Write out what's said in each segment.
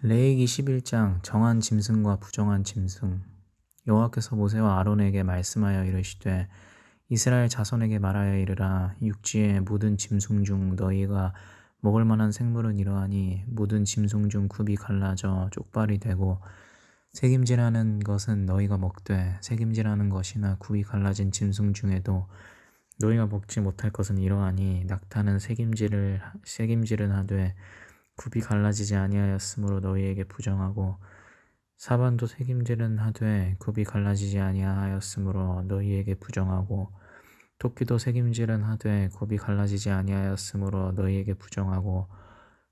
레위기 11장 정한 짐승과 부정한 짐승. 여호와께서 모세와 아론에게 말씀하여 이르시되 이스라엘 자손에게 말하여 이르라. 육지의 모든 짐승 중 너희가 먹을 만한 생물은 이러하니 모든 짐승 중 굽이 갈라져 쪽발이 되고 새김질하는 것은 너희가 먹되 새김질하는 것이나 굽이 갈라진 짐승 중에도 너희가 먹지 못할 것은 이러하니 낙타는 새김질은 하되 굽이 갈라지지 아니하였으므로 너희에게 부정하고 사반도 새김질은 하되 굽이 갈라지지 아니하였으므로 너희에게 부정하고 토끼도 새김질은 하되 굽이 갈라지지 아니하였으므로 너희에게 부정하고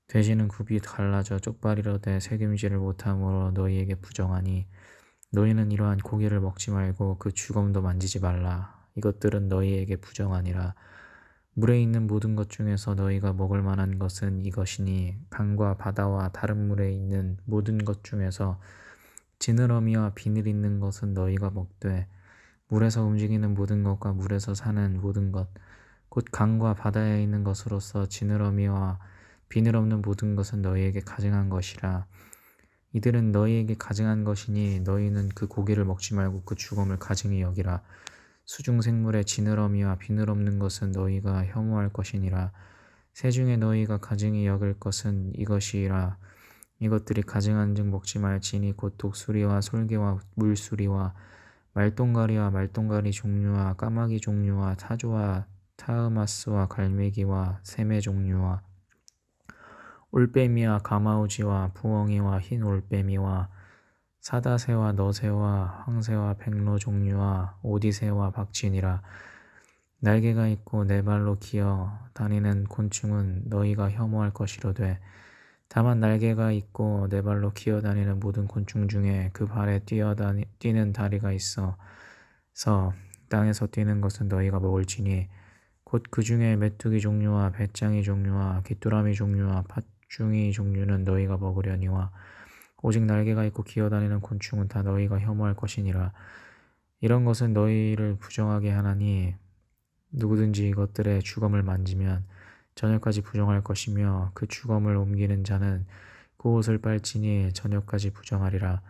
돼지는 굽이 갈라져 쪽발이로되 새김질을 못함으로 너희에게 부정하니 너희는 이러한 고기를 먹지 말고 그 주검도 만지지 말라. 이것들은 너희에게 부정하니라. 물에 있는 모든 것 중에서 너희가 먹을 만한 것은 이것이니 강과 바다와 다른 물에 있는 모든 것 중에서 지느러미와 비늘 있는 것은 너희가 먹되 물에서 움직이는 모든 것과 물에서 사는 모든 것 곧 강과 바다에 있는 것으로서 지느러미와 비늘 없는 모든 것은 너희에게 가증한 것이라. 이들은 너희에게 가증한 것이니 너희는 그 고기를 먹지 말고 그 주검을 가증히 여기라. 수중생물의 지느러미와 비늘 없는 것은 너희가 혐오할 것이니라. 새 중에 너희가 가증히 여길 것은 이것이라. 이것들이 가증한즉 먹지 말지니 곧 독수리와 솔개와 물수리와 말똥가리와 말똥가리 종류와 까마귀 종류와 타조와 타흐마스와 갈매기와 새매 종류와 올빼미와 가마우지와 부엉이와 흰 올빼미와 사다새와 너새와 황새와 백로 종류와 오디새와 박쥐니라. 날개가 있고 네 발로 기어 다니는 곤충은 너희가 혐오할 것이로되 다만 날개가 있고 네 발로 기어 다니는 모든 곤충 중에 그 발에 뛰는 다리가 있어서 땅에서 뛰는 것은 너희가 먹을지니 곧 그 중에 메뚜기 종류와 배짱이 종류와 귀뚜라미 종류와 팥중이 종류는 너희가 먹으려니와 오직 날개가 있고 기어다니는 곤충은 다 너희가 혐오할 것이니라. 이런 것은 너희를 부정하게 하나니 누구든지 이것들의 주검을 만지면 저녁까지 부정할 것이며 그 주검을 옮기는 자는 그 옷을 빨지니 저녁까지 부정하리라.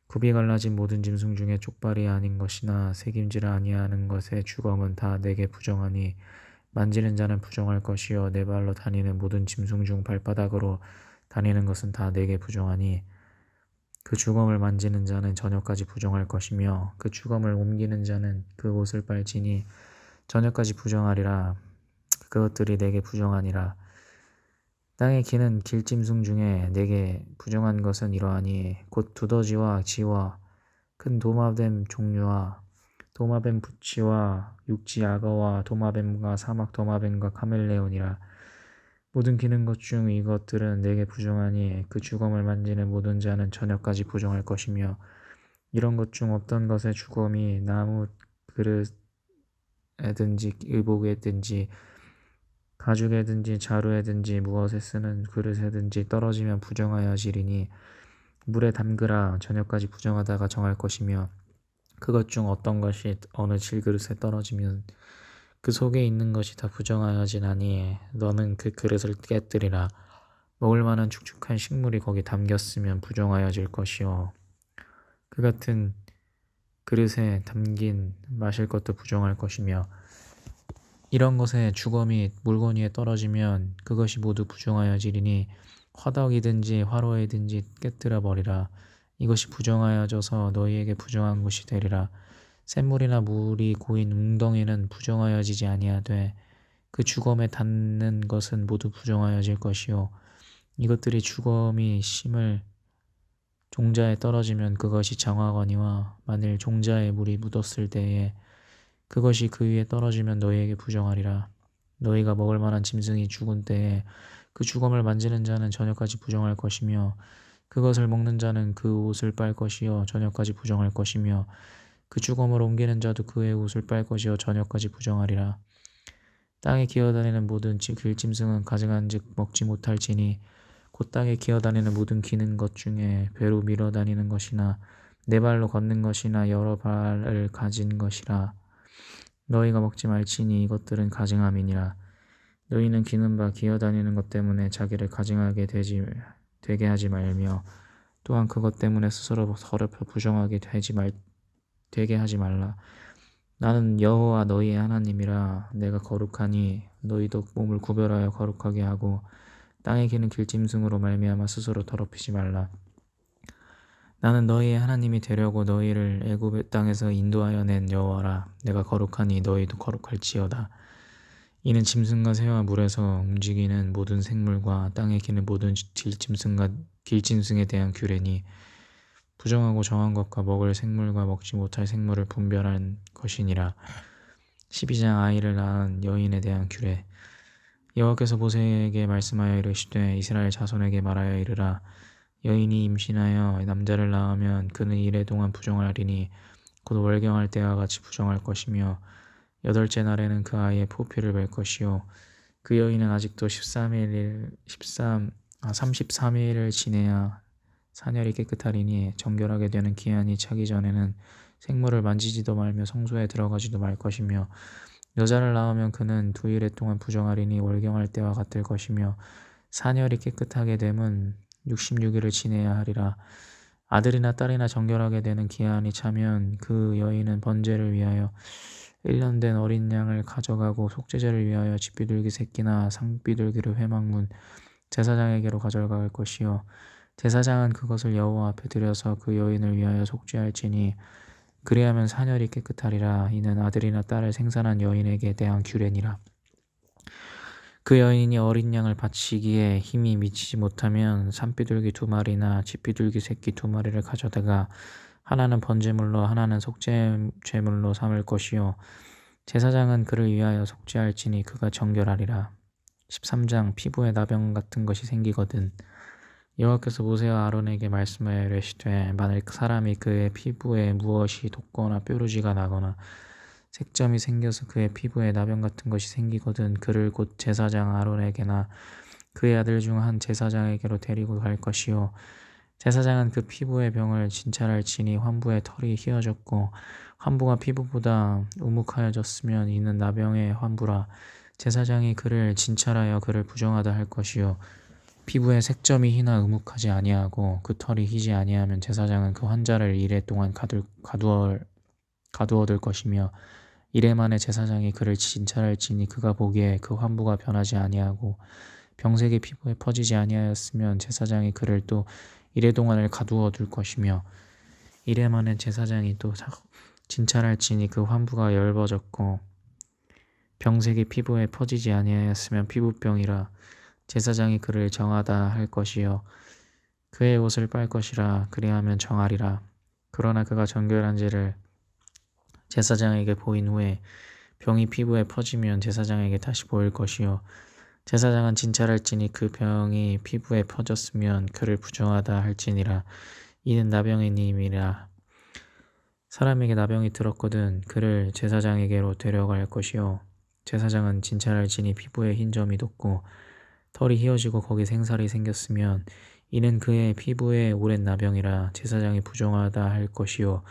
굽이 갈라진 모든 짐승 중에 쪽발이 아닌 것이나 새김질 아니하는 것의 주검은 다 내게 부정하니 만지는 자는 부정할 것이요 네 발로 다니는 모든 짐승 중 발바닥으로 다니는 것은 다 내게 부정하니 그 주검을 만지는 자는 저녁까지 부정할 것이며 그 주검을 옮기는 자는 그 옷을 빨지니 저녁까지 부정하리라. 그것들이 내게 부정하니라. 땅에 기는 길짐승 중에 내게 부정한 것은 이러하니 곧 두더지와 쥐와 큰 도마뱀 종류와 도마뱀 부치와 육지 악어와 도마뱀과 사막 도마뱀과 카멜레온이라. 모든 기는 것 중 이것들은 내게 부정하니 그 주검을 만지는 모든 자는 저녁까지 부정할 것이며 이런 것 중 어떤 것의 주검이 나무 그릇에든지 의복에든지 가죽에든지 자루에든지 무엇에 쓰는 그릇에든지 떨어지면 부정하여지리니 물에 담그라. 저녁까지 부정하다가 정할 것이며 그것 중 어떤 것이 어느 질그릇에 떨어지면 그 속에 있는 것이 다 부정하여지나니 너는 그 그릇을 깨뜨리라. 먹을 만한 축축한 식물이 거기 담겼으면 부정하여질 것이요 그 같은 그릇에 담긴 마실 것도 부정할 것이며 이런 것에 주검이 물건 위에 떨어지면 그것이 모두 부정하여지리니 화덕이든지 화로에든지 깨뜨려 버리라. 이것이 부정하여져서 너희에게 부정한 것이 되리라. 샘물이나 물이 고인 웅덩이는 부정하여지지 아니하되 그 주검에 닿는 것은 모두 부정하여질 것이요 이것들이 주검이 심을 종자에 떨어지면 그것이 정하거니와 만일 종자에 물이 묻었을 때에 그것이 그 위에 떨어지면 너희에게 부정하리라. 너희가 먹을 만한 짐승이 죽은 때에 그 주검을 만지는 자는 저녁까지 부정할 것이며 그것을 먹는 자는 그 옷을 빨 것이요 저녁까지 부정할 것이며 그 주검을 옮기는 자도 그의 옷을 빨 것이요 저녁까지 부정하리라. 땅에 기어다니는 모든 길짐승은 가증한즉 먹지 못할지니 곧 땅에 기어다니는 모든 기는 것 중에 배로 밀어다니는 것이나 네 발로 걷는 것이나 여러 발을 가진 것이라. 너희가 먹지 말지니 이것들은 가증함이니라. 너희는 기는 바 기어다니는 것 때문에 자기를 가증하게 되지 되게 하지 말며 또한 그것 때문에 스스로 더럽혀 부정하게 되게 하지 말라. 나는 여호와 너희의 하나님이라. 내가 거룩하니 너희도 몸을 구별하여 거룩하게 하고 땅에 기는 길짐승으로 말미암아 스스로 더럽히지 말라. 나는 너희의 하나님이 되려고 너희를 애굽의 땅에서 인도하여 낸 여호와라. 내가 거룩하니 너희도 거룩할지어다. 이는 짐승과 새와 물에서 움직이는 모든 생물과 땅에 기는 모든 길짐승에 대한 규례니 부정하고 정한 것과 먹을 생물과 먹지 못할 생물을 분별한 것이니라. 12장 아이를 낳은 여인에 대한 규례. 여호와께서 모세에게 말씀하여 이르시되 이스라엘 자손에게 말하여 이르라. 여인이 임신하여 남자를 낳으면 그는 이래 동안 부정하리니 곧 월경할 때와 같이 부정할 것이며 8째 날에는 그 아이의 포피를 뵐 것이요 그 여인은 아직도 33일을 지내야 사녀리 깨끗하리니 정결하게 되는 기한이 차기 전에는 생물을 만지지도 말며 성소에 들어가지도 말 것이며 여자를 낳으면 그는 2일 동안 부정하리니 월경할 때와 같을 것이며 사녀리 깨끗하게 됨은 66일을 지내야 하리라. 아들이나 딸이나 정결하게 되는 기한이 차면 그 여인은 번제를 위하여 1년 된 어린 양을 가져가고 속죄제를 위하여 집비둘기 새끼나 상비둘기를 회막문 제사장에게로 가져갈 것이요 제사장은 그것을 여호와 앞에 들여서 그 여인을 위하여 속죄할지니 그리하면 사녀리 깨끗하리라. 이는 아들이나 딸을 생산한 여인에게 대한 규례니라. 그 여인이 어린 양을 바치기에 힘이 미치지 못하면 산비둘기 2마리나 집비둘기 새끼 2마리를 가져다가 하나는 번제물로 하나는 속죄제물로 삼을 것이요 제사장은 그를 위하여 속죄할지니 그가 정결하리라. 13장 피부에 나병 같은 것이 생기거든 여호와께서 모세와 아론에게 말씀하여 이르시되 만일 사람이 그의 피부에 무엇이 돋거나 뾰루지가 나거나 색점이 생겨서 그의 피부에 나병 같은 것이 생기거든 그를 곧 제사장 아론에게나 그의 아들 중 한 제사장에게로 데리고 갈 것이요 제사장은 그 피부의 병을 진찰할지니 환부의 털이 휘어졌고 환부가 피부보다 우묵하여졌으면 이는 나병의 환부라. 제사장이 그를 진찰하여 그를 부정하다 할 것이요 피부에 색점이 희나 우묵하지 아니하고 그 털이 희지 아니하면 제사장은 그 환자를 이래 동안 가두어둘 것이며 이래 만에 제사장이 그를 진찰할지니 그가 보기에 그 환부가 변하지 아니하고 병색이 피부에 퍼지지 아니하였으면 제사장이 그를 또 이래 동안을 가두어둘 것이며 이래 만에 제사장이 또 진찰할지니 그 환부가 엷어졌고 병색이 피부에 퍼지지 아니하였으면 피부병이라. 제사장이 그를 정하다 할 것이요 그의 옷을 빨 것이라. 그리하면 정하리라. 그러나 그가 정결한지를 제사장에게 보인 후에 병이 피부에 퍼지면 제사장에게 다시 보일 것이요 제사장은 진찰할지니 그 병이 피부에 퍼졌으면 그를 부정하다 할지니라. 이는 나병의 님이라. 사람에게 나병이 들었거든 그를 제사장에게로 데려갈 것이요 제사장은 진찰할지니 피부에 흰 점이 돋고 털이 휘어지고 거기 생살이 생겼으면 이는 그의 피부에 오랜 나병이라. 제사장이 부정하다 할 것이요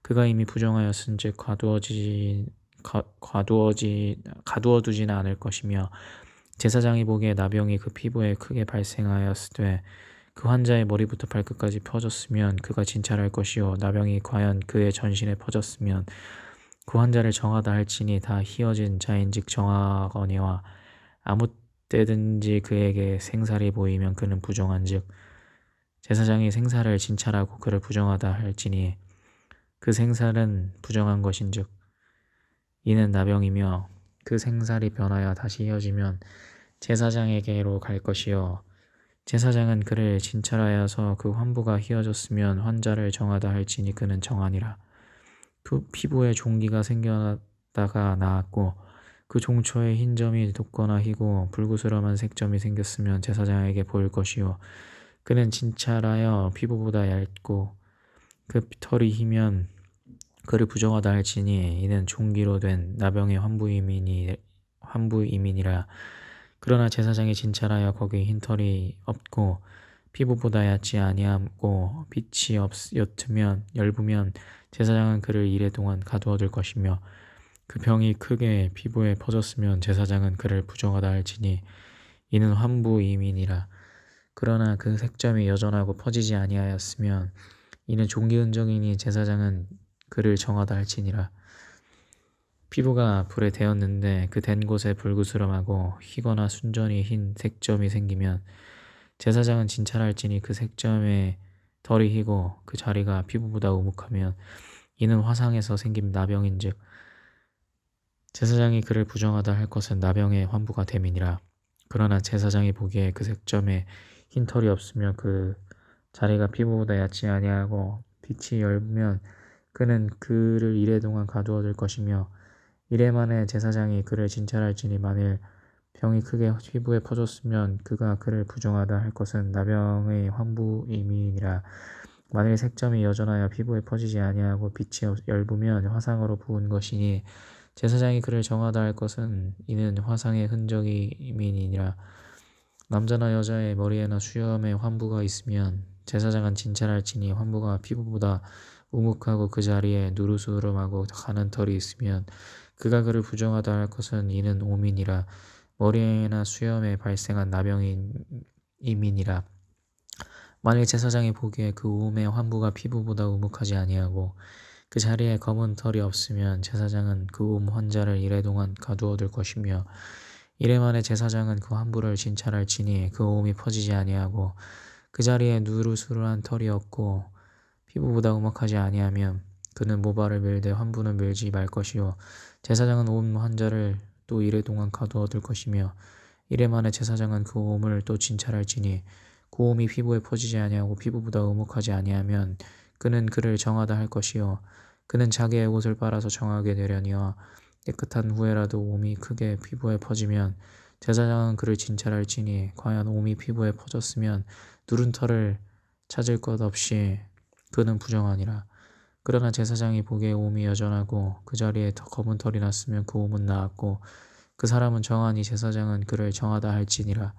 그가 이미 부정하였은즉 가두어두지는 않을 것이며 제사장이 보기에 나병이 그 피부에 크게 발생하였으되 그 환자의 머리부터 발끝까지 퍼졌으면 그가 진찰할 것이요 나병이 과연 그의 전신에 퍼졌으면 그 환자를 정하다 할지니 다 희어진 자인즉 정하거니와 아무 때든지 그에게 생살이 보이면 그는 부정한즉 제사장이 생살을 진찰하고 그를 부정하다 할지니 그 생살은 부정한 것인즉 이는 나병이며 그 생살이 변하여 다시 희어지면 제사장에게로 갈 것이요 제사장은 그를 진찰하여서 그 환부가 희어졌으면 환자를 정하다 할지니 그는 정하니라. 그 피부에 종기가 생겨다가 나았고 그 종초에 흰 점이 돋거나 희고 불구스름한 색점이 생겼으면 제사장에게 보일 것이요 그는 진찰하여 피부보다 얇고 그 털이 희면 그를 부정하다 할지니 이는 종기로 된 나병의 환부이민이라. 그러나 제사장이 진찰하여 거기 흰 털이 없고 피부보다 얕지 아니하고 빛이 엷으면 제사장은 그를 이래 동안 가두어둘 것이며 그 병이 크게 피부에 퍼졌으면 제사장은 그를 부정하다 할지니 이는 환부이민이라. 그러나 그 색점이 여전하고 퍼지지 아니하였으면 이는 종기 흔적이니 제사장은 그를 정하다 할지니라. 피부가 불에 데었는데 그 댄 곳에 불구스름하고 희거나 순전히 흰 색점이 생기면 제사장은 진찰할지니 그 색점에 덜이 희고 그 자리가 피부보다 우묵하면 이는 화상에서 생긴 나병인즉 제사장이 그를 부정하다 할 것은 나병의 환부가 됨이니라. 그러나 제사장이 보기에 그 색점에 흰 털이 없으며 그 자리가 피부보다 얕지 아니하고 빛이 엷으면 그는 그를 이래 동안 가두어둘 것이며 이래 만에 제사장이 그를 진찰할지니 만일 병이 크게 피부에 퍼졌으면 그가 그를 부정하다 할 것은 나병의 환부임이니라. 만일 색점이 여전하여 피부에 퍼지지 아니하고 빛이 엷으면 화상으로 부은 것이니 제사장이 그를 정하다 할 것은 이는 화상의 흔적임이니라. 남자나 여자의 머리에나 수염에 환부가 있으면 제사장은 진찰할지니 환부가 피부보다 우묵하고 그 자리에 누르스름하고 가는 털이 있으면 그가 그를 부정하다 할 것은 이는 오민이라. 머리에나 수염에 발생한 나병임이니라. 만일 제사장이 보기에 그 우음의 환부가 피부보다 우묵하지 아니하고 그 자리에 검은 털이 없으면 제사장은 그 우음 환자를 이래 동안 가두어둘 것이며 이래 만에 제사장은 그 환부를 진찰할지니 그 우음이 퍼지지 아니하고 그 자리에 누르스름한 털이 없고 피부보다 우묵하지 아니하면 그는 모발을 밀되 환부는 밀지 말 것이요 제사장은 우음 환자를 또 이래 동안 가두어둘 것이며 이래 만에 제사장은 그 우음을 또 진찰할지니 그 우음이 피부에 퍼지지 아니하고 피부보다 우묵하지 아니하면 그는 그를 정하다 할 것이요 그는 자기의 옷을 빨아서 정하게 되려니와 깨끗한 후에라도 우음이 크게 피부에 퍼지면 제사장은 그를 진찰할지니 과연 우음이 피부에 퍼졌으면 누른 털을 찾을 것 없이 그는 부정하니라. 그러나 제사장이 보기에 우음이 여전하고 그 자리에 더 검은 털이 났으면 그 우음은 나았고 그 사람은 정하니 제사장은 그를 정하다 할지니라.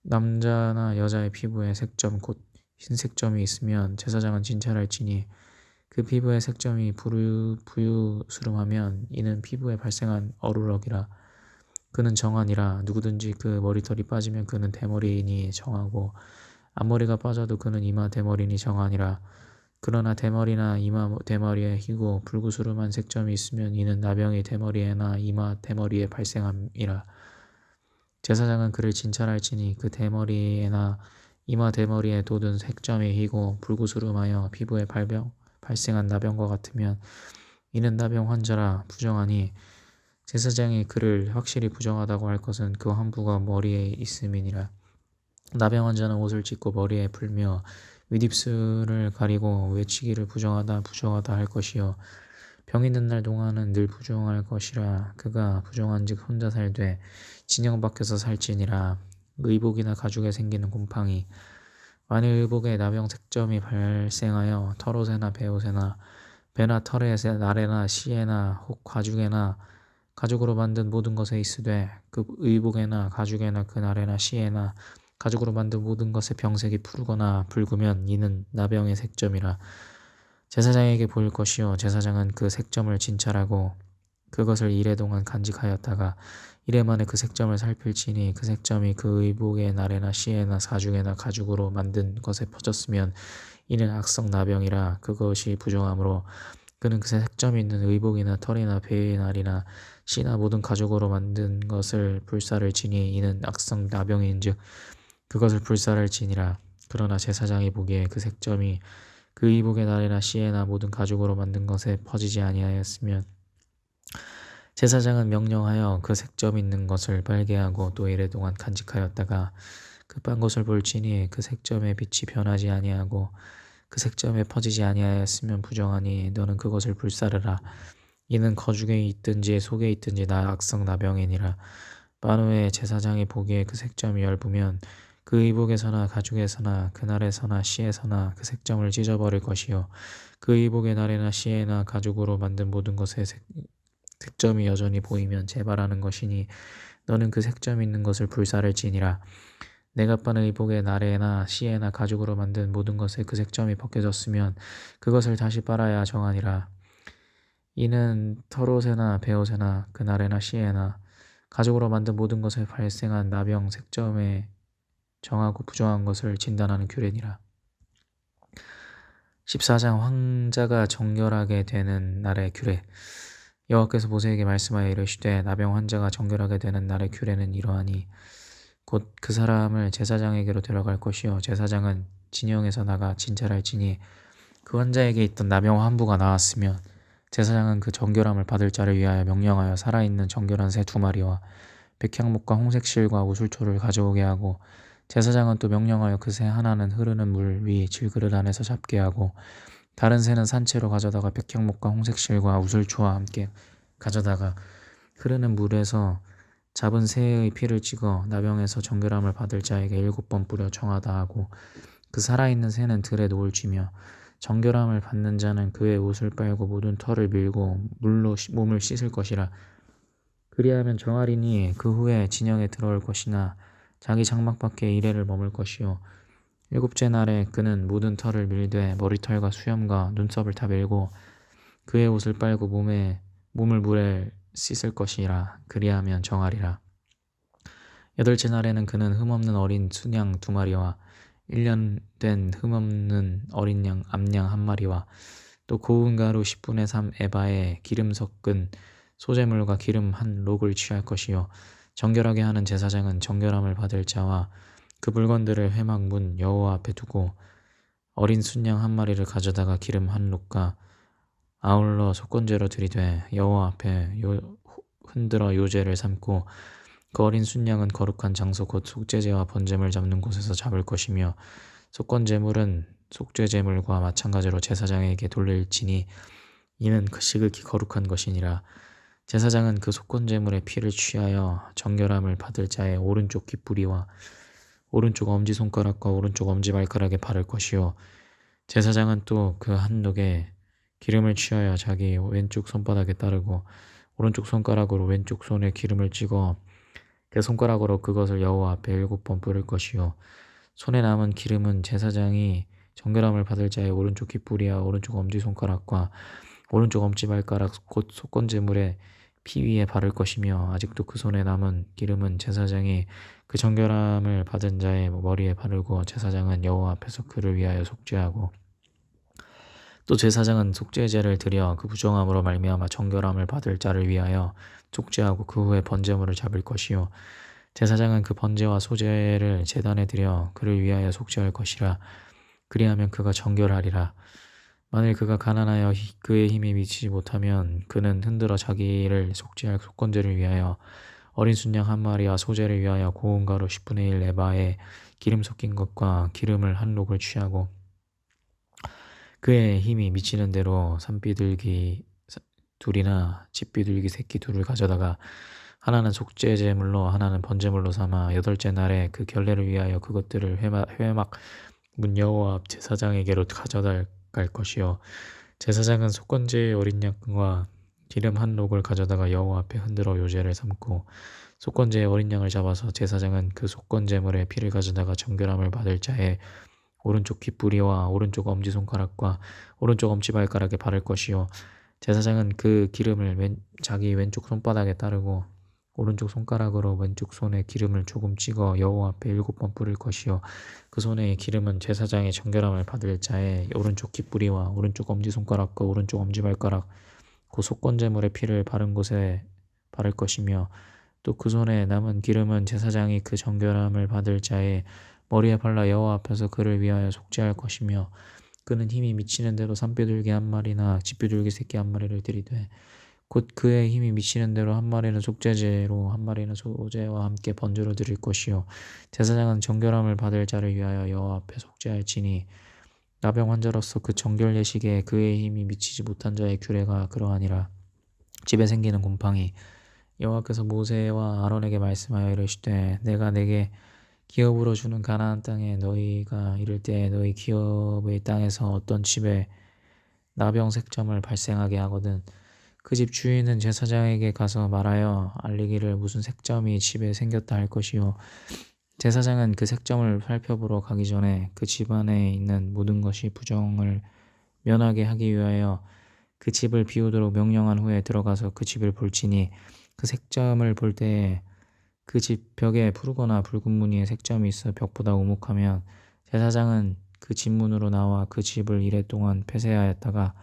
남자나 여자의 피부에 색점 곧 흰색점이 있으면 제사장은 진찰할지니 그 피부의 색점이 부유스름하면 이는 피부에 발생한 어루럭이라. 그는 정하니라. 누구든지 그 머리털이 빠지면 그는 대머리이니 정하고 앞머리가 빠져도 그는 이마 대머리니 정하니라. 그러나 대머리나 이마 대머리에 희고 불구스름한 색점이 있으면 이는 나병이 대머리에나 이마 대머리에 발생함이라. 제사장은 그를 진찰할지니 그 대머리에나 이마 대머리에 돋은 색점이 희고 불구스름하여 피부에 발생한 나병과 같으면 이는 나병 환자라 부정하니 제사장이 그를 확실히 부정하다고 할 것은 그 환부가 머리에 있음이니라. 나병 환자는 옷을 찢고 머리에 풀며 윗입술을 가리고 외치기를 부정하다 할 것이요 병 있는 날 동안은 늘 부정할 것이라. 그가 부정한즉 혼자 살되 진영 밖에서 살지니라. 의복이나 가죽에 생기는 곰팡이 만일 의복에 나병 색점이 발생하여 털옷에나 베옷에나 배나 털에 나래나 시에나 혹 가죽에나 가죽으로 만든 모든 것에 있으되 그 의복에나 가죽에나 그 나래나 시에나 가죽으로 만든 모든 것에 병색이 푸르거나 붉으면 이는 나병의 색점이라. 제사장에게 보일 것이요 제사장은 그 색점을 진찰하고 그것을 이래 동안 간직하였다가 이래 만에 그 색점을 살필지니 그 색점이 그 의복의 나래나 시에나 사죽에나 가죽으로 만든 것에 퍼졌으면 이는 악성 나병이라. 그것이 부정하므로 그는 그 색점이 있는 의복이나 털이나 배의 날이나 시나 모든 가죽으로 만든 것을 불사를지니 이는 악성 나병인즉 그것을 불사를지니라. 그러나 제사장이 보기에 그 색점이 그 의복의 날이나 시에나 모든 가죽으로 만든 것에 퍼지지 아니하였으면 제사장은 명령하여 그 색점 있는 것을 빨개하고 또 이래 동안 간직하였다가 그 빤 것을 볼지니 그 색점의 빛이 변하지 아니하고 그 색점에 퍼지지 아니하였으면 부정하니 너는 그것을 불사르라. 이는 거죽에 있든지 속에 있든지 나 악성 나병이니라. 만후에 제사장이 보기에 그 색점이 엷으면 그 의복에서나 가죽에서나 그날에서나 시에서나 그 색점을 찢어버릴 것이요 그 의복의 날에나 시에나 가죽으로 만든 모든 것에 색점이 여전히 보이면 재발하는 것이니 너는 그 색점 있는 것을 불사를지니라. 내가 빠는 의복의 날에나 시에나 가죽으로 만든 모든 것에 그 색점이 벗겨졌으면 그것을 다시 빨아야 정하니라. 이는 털옷에나 베옷에나 그날에나 시에나 가죽으로 만든 모든 것에 발생한 나병 색점에 정하고 부정한 것을 진단하는 규례니라. 14장 황자가 정결하게 되는 날의 규례. 여호와께서 모세에게 말씀하여 이르시되 나병 환자가 정결하게 되는 날의 규례는 이러하니 곧 그 사람을 제사장에게로 데려갈 것이요 제사장은 진영에서 나가 진찰할지니 그 환자에게 있던 나병 환부가 나았으면 제사장은 그 정결함을 받을 자를 위하여 명령하여 살아있는 정결한 새 2마리와 백향목과 홍색 실과 우슬초를 가져오게 하고 제사장은 또 명령하여 그 새 하나는 흐르는 물 위 질그릇 안에서 잡게 하고 다른 새는 산채로 가져다가 백향목과 홍색 실과 우슬초와 함께 가져다가 흐르는 물에서 잡은 새의 피를 찍어 나병에서 정결함을 받을 자에게 7번 뿌려 정하다 하고 그 살아있는 새는 들에 노을 쥐며 정결함을 받는 자는 그의 옷을 빨고 모든 털을 밀고 물로 몸을 씻을 것이라. 그리하면 정하리니 그 후에 진영에 들어올 것이나 자기 장막 밖에 이레를 머물 것이요 7째 날에 그는 모든 털을 밀되 머리털과 수염과 눈썹을 다 밀고 그의 옷을 빨고 몸을 물에 씻을 것이라. 그리하면 정하리라. 8째 날에는 그는 흠없는 어린 순양 2마리와 1년 된 흠없는 어린 양 암양 1마리와 또 고운 가루 10분의 3 에바에 기름 섞은 소재물과 기름 한 록을 취할 것이요 정결하게 하는 제사장은 정결함을 받을 자와 그 물건들을 회막 문 여호와 앞에 두고 어린 순양 1마리를 가져다가 기름 한 록과 아울러 속건제로 들이되 여호와 앞에 흔들어 요제를 삼고 그 어린 순양은 거룩한 장소 곧 속죄제와 번제물 잡는 곳에서 잡을 것이며 속건제물은 속죄제물과 마찬가지로 제사장에게 돌릴지니 이는 그 시극히 거룩한 것이니라. 제사장은 그 속건제물의 피를 취하여 정결함을 받을 자의 오른쪽 귓부리와 오른쪽 엄지손가락과 오른쪽 엄지발가락에 바를 것이요 제사장은 또 그 한 녹에 기름을 취하여 자기 왼쪽 손바닥에 따르고 오른쪽 손가락으로 왼쪽 손에 기름을 찍어 그 손가락으로 그것을 여호와 앞에 7번 뿌릴 것이요 손에 남은 기름은 제사장이 정결함을 받을 자의 오른쪽 귓부리와 오른쪽 엄지손가락과 오른쪽 엄지발가락 곧 속건제물의 피 위에 바를 것이며 아직도 그 손에 남은 기름은 제사장이 그 정결함을 받은 자의 머리에 바르고 제사장은 여호와 앞에서 그를 위하여 속죄하고 또 제사장은 속죄제를 드려 그 부정함으로 말미암아 정결함을 받을 자를 위하여 속죄하고 그 후에 번제물을 잡을 것이요 제사장은 그 번제와 소제를 제단에 드려 그를 위하여 속죄할 것이라. 그리하면 그가 정결하리라. 만일 그가 가난하여 그의 힘이 미치지 못하면 그는 흔들어 자기를 속죄할 속건제를 위하여 어린 순양 1마리와 소제를 위하여 고운 가루 10분의 1 에바에 기름 섞인 것과 기름을 한 록을 취하고 그의 힘이 미치는 대로 산비둘기 2이나 집비둘기 새끼 2을 가져다가 하나는 속죄제물로 하나는 번제물로 삼아 8째 날에 그 결례를 위하여 그것들을 회막 문 여호와 앞 제사장에게로 가져다 갈 것이요 제사장은 속건제의 어린 양과 기름 한 록을 가져다가 여호와 앞에 흔들어 요제를 삼고 속건제의 어린 양을 잡아서 제사장은 그 속건제물의 피를 가져다가 정결함을 받을 자의 오른쪽 귓부리와 오른쪽 엄지손가락과 오른쪽 엄지발가락에 바를 것이요 제사장은 그 기름을 자기 왼쪽 손바닥에 따르고 오른쪽 손가락으로 왼쪽 손에 기름을 조금 찍어 여호와 앞에 7번 뿌릴 것이요 그 손의 기름은 제사장의 정결함을 받을 자의 오른쪽 귓부리와 오른쪽 엄지손가락과 오른쪽 엄지발가락 그 속건제물의 피를 바른 곳에 바를 것이며 또 그 손에 남은 기름은 제사장이 그 정결함을 받을 자의 머리에 발라 여호와 앞에서 그를 위하여 속죄할 것이며 그는 힘이 미치는 대로 산비둘기 1마리나 집비둘기 새끼 1마리를 들이되 곧 그의 힘이 미치는 대로 1마리는 속죄제로 1마리는 소제와 함께 번제로 드릴 것이요 제사장은 정결함을 받을 자를 위하여 여호와 앞에 속죄할지니 나병 환자로서 그 정결 예식에 그의 힘이 미치지 못한 자의 규례가 그러하니라. 집에 생기는 곰팡이. 여호와께서 모세와 아론에게 말씀하여 이르시되 내가 내게 기업으로 주는 가나안 땅에 너희가 이를 때 너희 기업의 땅에서 어떤 집에 나병 색점을 발생하게 하거든 그 집 주인은 제사장에게 가서 말하여 알리기를 무슨 색점이 집에 생겼다 할 것이요 제사장은 그 색점을 살펴보러 가기 전에 그 집 안에 있는 모든 것이 부정을 면하게 하기 위하여 그 집을 비우도록 명령한 후에 들어가서 그 집을 볼지니 그 색점을 볼 때에 그 집 벽에 푸르거나 붉은 무늬의 색점이 있어 벽보다 오목하면 제사장은 그 집 문으로 나와 그 집을 이래 동안 폐쇄하였다가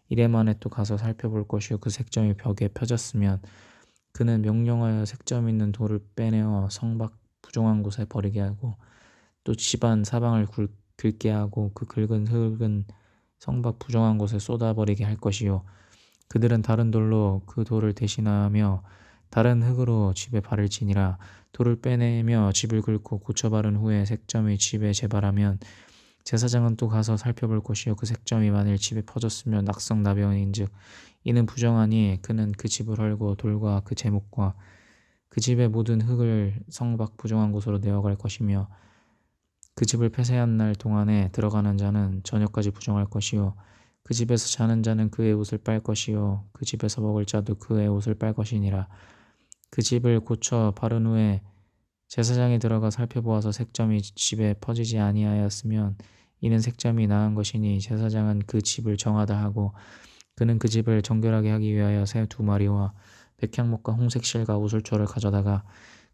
이래 만에 또 가서 살펴볼 것이요 그 색점이 벽에 펴졌으면 그는 명령하여 색점 있는 돌을 빼내어 성밖 부정한 곳에 버리게 하고 또 집안 사방을 긁게 하고 그 긁은 흙은 성밖 부정한 곳에 쏟아버리게 할 것이요 그들은 다른 돌로 그 돌을 대신하며 다른 흙으로 집에 발을 치니라. 돌을 빼내며 집을 긁고 고쳐 바른 후에 색점이 집에 재발하면 제사장은 또 가서 살펴볼 것이요 그 색점이 만일 집에 퍼졌으면 낙성나병인즉 이는 부정하니 그는 그 집을 헐고 돌과 그 제목과 그 집의 모든 흙을 성 밖 부정한 곳으로 내어갈 것이며 그 집을 폐쇄한 날 동안에 들어가는 자는 저녁까지 부정할 것이요 그 집에서 자는 자는 그의 옷을 빨 것이요 그 집에서 먹을 자도 그의 옷을 빨 것이니라. 그 집을 고쳐 바른 후에 제사장이 들어가 살펴보아서 색점이 집에 퍼지지 아니하였으면 이는 색점이 나은 것이니 제사장은 그 집을 정하다 하고 그는 그 집을 정결하게 하기 위하여 새 2마리와 백향목과 홍색 실과 우슬초를 가져다가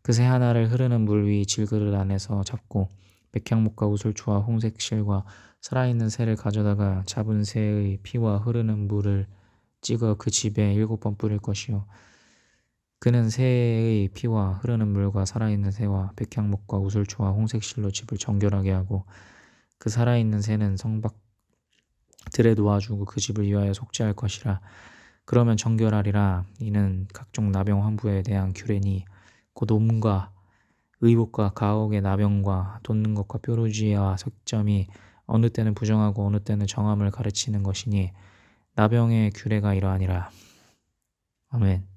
그 새 하나를 흐르는 물 위 질그릇 안에서 잡고 백향목과 우슬초와 홍색 실과 살아있는 새를 가져다가 잡은 새의 피와 흐르는 물을 찍어 그 집에 7번 뿌릴 것이요 그는 새의 피와 흐르는 물과 살아있는 새와 백향목과 우슬초와 홍색 실로 집을 정결하게 하고 그 살아있는 새는 성밖 들에 놓아주고 그 집을 위하여 속죄할 것이라. 그러면 정결하리라. 이는 각종 나병 환부에 대한 규례니 곧 옴과 의복과 가옥의 나병과 돋는 것과 뾰루지와 색점이 어느 때는 부정하고 어느 때는 정함을 가르치는 것이니 나병의 규례가 이러하니라. 아멘.